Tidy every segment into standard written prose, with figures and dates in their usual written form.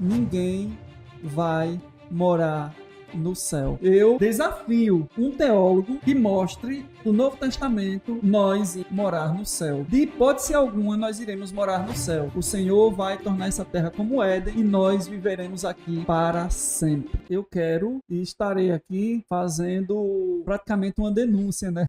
ninguém vai morar no céu. Eu desafio um teólogo que mostre no Novo Testamento nós morar no céu. De hipótese alguma nós iremos morar no céu. O Senhor vai tornar essa terra como Éden e nós viveremos aqui para sempre. Eu quero e estarei aqui fazendo praticamente uma denúncia, né?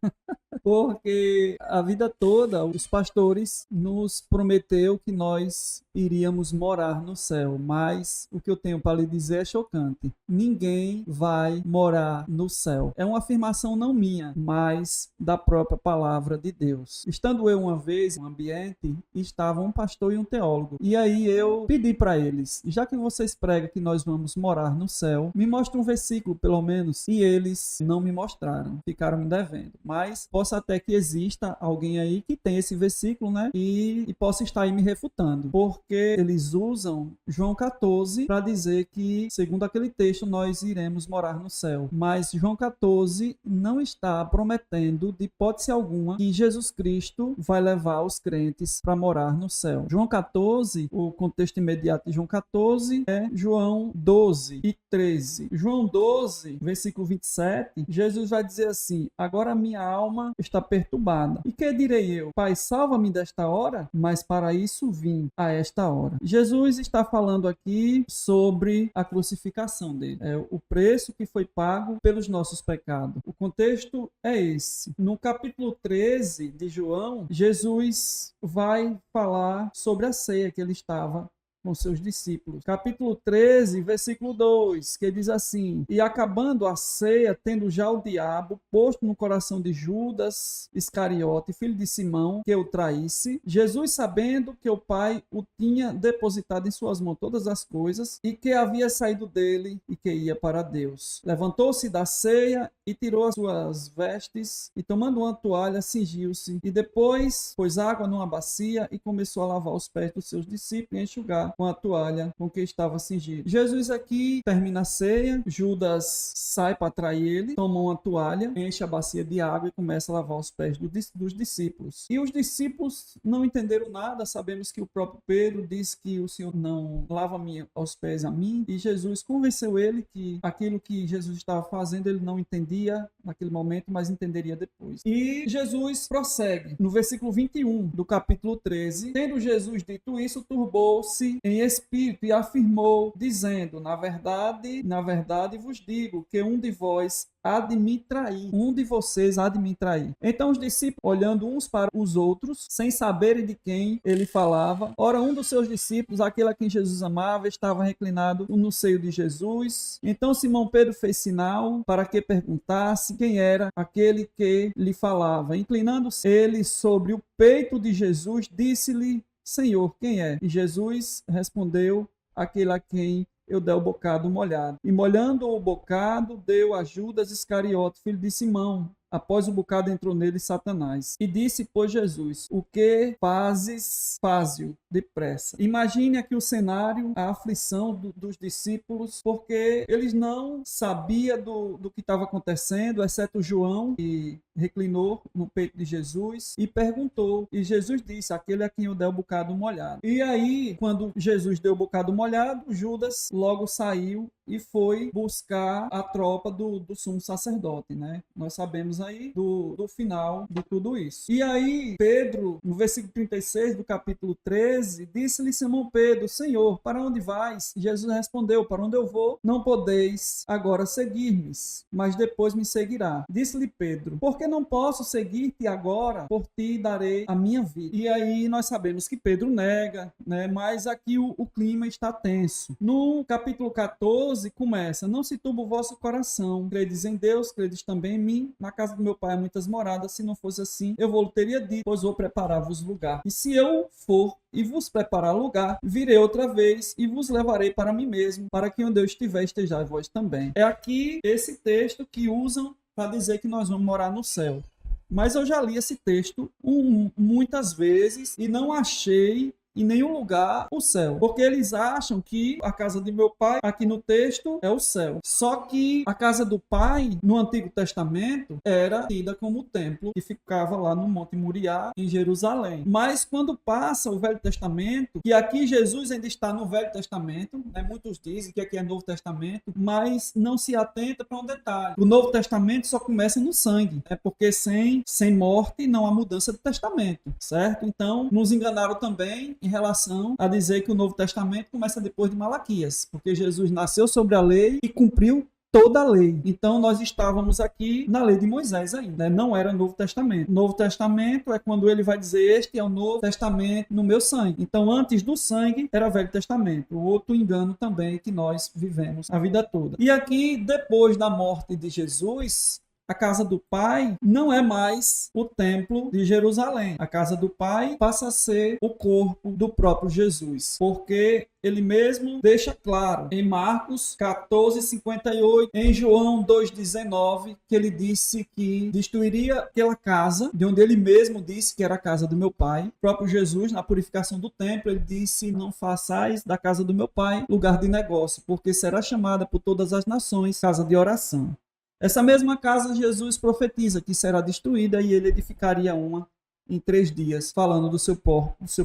Porque a vida toda os pastores nos prometeu que nós iríamos morar no céu, mas o que eu tenho para lhe dizer é chocante. Ninguém vai morar no céu. É uma afirmação não minha, mas da própria palavra de Deus. Estando eu uma vez em um ambiente, estava um pastor e um teólogo. E aí eu pedi para eles, já que vocês pregam que nós vamos morar no céu, me mostre um versículo pelo menos. E eles não me mostraram, ficaram me devendo. Mas posso até que exista alguém aí que tem esse versículo, né? E possa estar aí me refutando. Porque eles usam João 14 para dizer que, segundo aquele texto, nós iremos morar no céu. Mas João 14 não está prometendo, de hipótese alguma, que Jesus Cristo vai levar os crentes para morar no céu. João 14, o contexto imediato de João 14 é João 12 e 13. João 12, versículo 27, Jesus vai dizer assim: agora a minha alma está perturbada. E que direi eu? Pai, salva-me desta hora, mas para isso vim a esta hora. Jesus está falando aqui sobre a crucificação dele. É o preço que foi pago pelos nossos pecados. O contexto é esse. No capítulo 13 de João, Jesus vai falar sobre a ceia que ele estava com seus discípulos. Capítulo 13, versículo 2, que diz assim: e acabando a ceia, tendo já o diabo posto no coração de Judas Iscariote, filho de Simão, que o traísse, Jesus, sabendo que o Pai o tinha depositado em suas mãos todas as coisas, e que havia saído dele e que ia para Deus, levantou-se da ceia e tirou as suas vestes, e tomando uma toalha, cingiu-se, e depois pôs água numa bacia e começou a lavar os pés dos seus discípulos e enxugar com a toalha com que estava cingido. Jesus aqui termina a ceia, Judas sai para trair ele, toma uma toalha, enche a bacia de água e começa a lavar os pés dos discípulos. E os discípulos não entenderam nada. Sabemos que o próprio Pedro diz que o Senhor não lava os pés a mim, e Jesus convenceu ele que aquilo que Jesus estava fazendo ele não entendia naquele momento, mas entenderia depois. E Jesus prossegue no versículo 21 do capítulo 13. Tendo Jesus dito isso, turbou-se em espírito e afirmou, dizendo: na verdade vos digo que um de vós há de me trair. Um de vocês há de me trair. Então os discípulos, olhando uns para os outros, sem saberem de quem ele falava, ora um dos seus discípulos, aquele a quem Jesus amava, estava reclinado no seio de Jesus. Então Simão Pedro fez sinal para que perguntasse quem era aquele que lhe falava. Inclinando-se ele sobre o peito de Jesus, disse-lhe: Senhor, quem é? E Jesus respondeu: aquele a quem eu dei o bocado molhado. E molhando o bocado, deu a Judas Iscariote, filho de Simão. Após o bocado entrou nele Satanás. E disse, pois, Jesus: o que fazes, faze-o depressa. Imagine aqui o cenário, a aflição dos discípulos, porque eles não sabiam do que estava acontecendo, exceto João, que reclinou no peito de Jesus e perguntou. E Jesus disse: aquele a quem eu dei o bocado molhado. E aí, quando Jesus deu o bocado molhado, Judas logo saiu e foi buscar a tropa do sumo sacerdote, né? Nós sabemos aí do final de tudo isso. E aí, Pedro, no versículo 36 do capítulo 13, disse-lhe Simão Pedro: Senhor, para onde vais? Jesus respondeu: para onde eu vou, não podeis agora seguir-me, mas depois me seguirá. Disse-lhe Pedro: porque não posso seguir-te agora, por ti darei a minha vida. E aí nós sabemos que Pedro nega, né? Mas aqui o clima está tenso. No capítulo 14, começa: não se turbe o vosso coração, credes em Deus, credes também em mim. Na casa do meu pai há muitas moradas, se não fosse assim, eu vou teria dito, pois vou preparar-vos lugar. E se eu for e vos preparar lugar, virei outra vez e vos levarei para mim mesmo, para que onde eu estiver, estejais vós também. É aqui esse texto que usam para dizer que nós vamos morar no céu. Mas eu já li esse texto muitas vezes e não achei em nenhum lugar o céu, porque eles acham que a casa de meu pai, aqui no texto, é o céu. Só que a casa do pai, no Antigo Testamento, era tida como o templo que ficava lá no Monte Moriá, em Jerusalém. Mas quando passa o Velho Testamento, que aqui Jesus ainda está no Velho Testamento, né? Muitos dizem que aqui é Novo Testamento, mas não se atenta para um detalhe. O Novo Testamento só começa no sangue, porque sem morte não há mudança do testamento, certo? Então, nos enganaram também em relação a dizer que o Novo Testamento começa depois de Malaquias, porque Jesus nasceu sobre a lei e cumpriu toda a lei. Então, nós estávamos aqui na lei de Moisés ainda, né? Não era Novo Testamento. Novo Testamento é quando ele vai dizer: este é o Novo Testamento no meu sangue. Então, antes do sangue, era Velho Testamento. Outro engano também que nós vivemos a vida toda. E aqui, depois da morte de Jesus, a casa do Pai não é mais o templo de Jerusalém. A casa do Pai passa a ser o corpo do próprio Jesus, porque ele mesmo deixa claro em Marcos 14:58, em João 2:19, que ele disse que destruiria aquela casa, de onde ele mesmo disse que era a casa do meu Pai. O próprio Jesus, na purificação do templo, ele disse: não façais da casa do meu Pai lugar de negócio, porque será chamada por todas as nações casa de oração. Essa mesma casa Jesus profetiza que será destruída e ele edificaria uma em 3 dias, falando do seu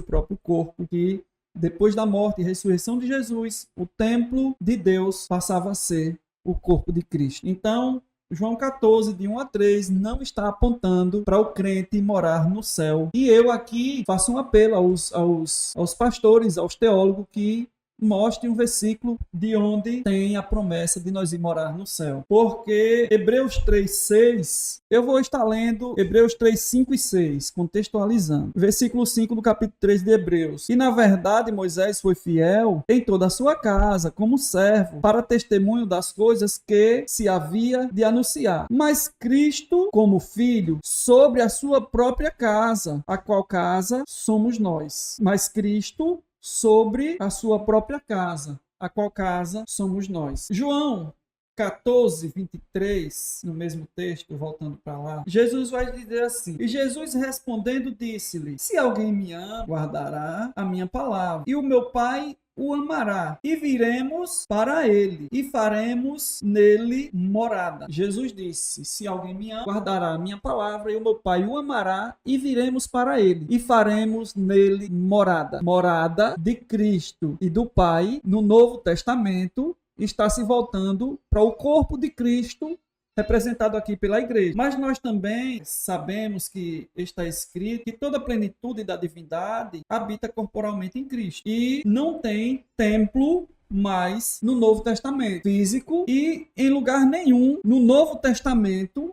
próprio corpo, que depois da morte e ressurreição de Jesus, o templo de Deus passava a ser o corpo de Cristo. Então, João 14, de 1 a 3, não está apontando para o crente morar no céu. E eu aqui faço um apelo aos pastores, aos teólogos, que mostre um versículo de onde tem a promessa de nós ir morar no céu. Porque Hebreus 3:6, eu vou estar lendo Hebreus 3:5 e 6, contextualizando. Versículo 5 do capítulo 3 de Hebreus. E na verdade Moisés foi fiel em toda a sua casa, como servo, para testemunho das coisas que se havia de anunciar. Mas Cristo, como filho, sobre a sua própria casa, a qual casa somos nós. Mas Cristo sobre a sua própria casa, a qual casa somos nós. João 14:23, no mesmo texto, voltando para lá, Jesus vai dizer assim: e Jesus respondendo disse-lhe: se alguém me ama, guardará a minha palavra, e o meu Pai o amará, e viremos para ele, e faremos nele morada. Jesus disse: se alguém me ama, guardará a minha palavra, e o meu Pai o amará, e viremos para ele, e faremos nele morada. Morada de Cristo e do Pai, no Novo Testamento, está se voltando para o corpo de Cristo, representado aqui pela igreja. Mas nós também sabemos que está escrito que toda a plenitude da divindade habita corporalmente em Cristo. E não tem templo mais no Novo Testamento físico, e em lugar nenhum no Novo Testamento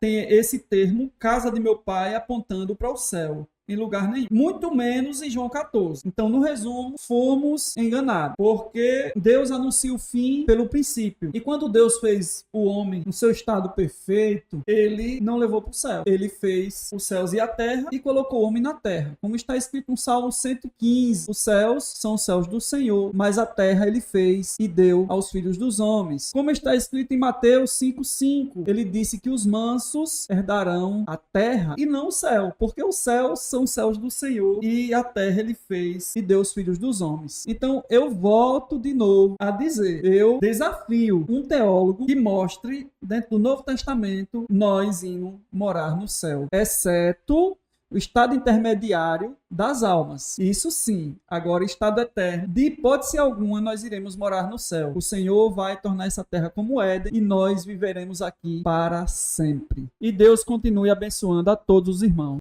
tem esse termo casa de meu Pai apontando para o céu. Em lugar nenhum. Muito menos em João 14. Então, no resumo, fomos enganados. Porque Deus anuncia o fim pelo princípio. E quando Deus fez o homem no seu estado perfeito, ele não levou para o céu. Ele fez os céus e a terra e colocou o homem na terra. Como está escrito no Salmo 115. Os céus são os céus do Senhor, mas a terra ele fez e deu aos filhos dos homens. Como está escrito em Mateus 5:5. Ele disse que os mansos herdarão a terra e não o céu. Porque os céus são os céus do Senhor e a terra ele fez e deu os filhos dos homens. Então eu volto de novo a dizer, eu desafio um teólogo que mostre dentro do Novo Testamento nós indo morar no céu, exceto o estado intermediário das almas. Isso sim, agora estado eterno. De hipótese alguma nós iremos morar no céu. O Senhor vai tornar essa terra como Éden e nós viveremos aqui para sempre. E Deus continue abençoando a todos os irmãos.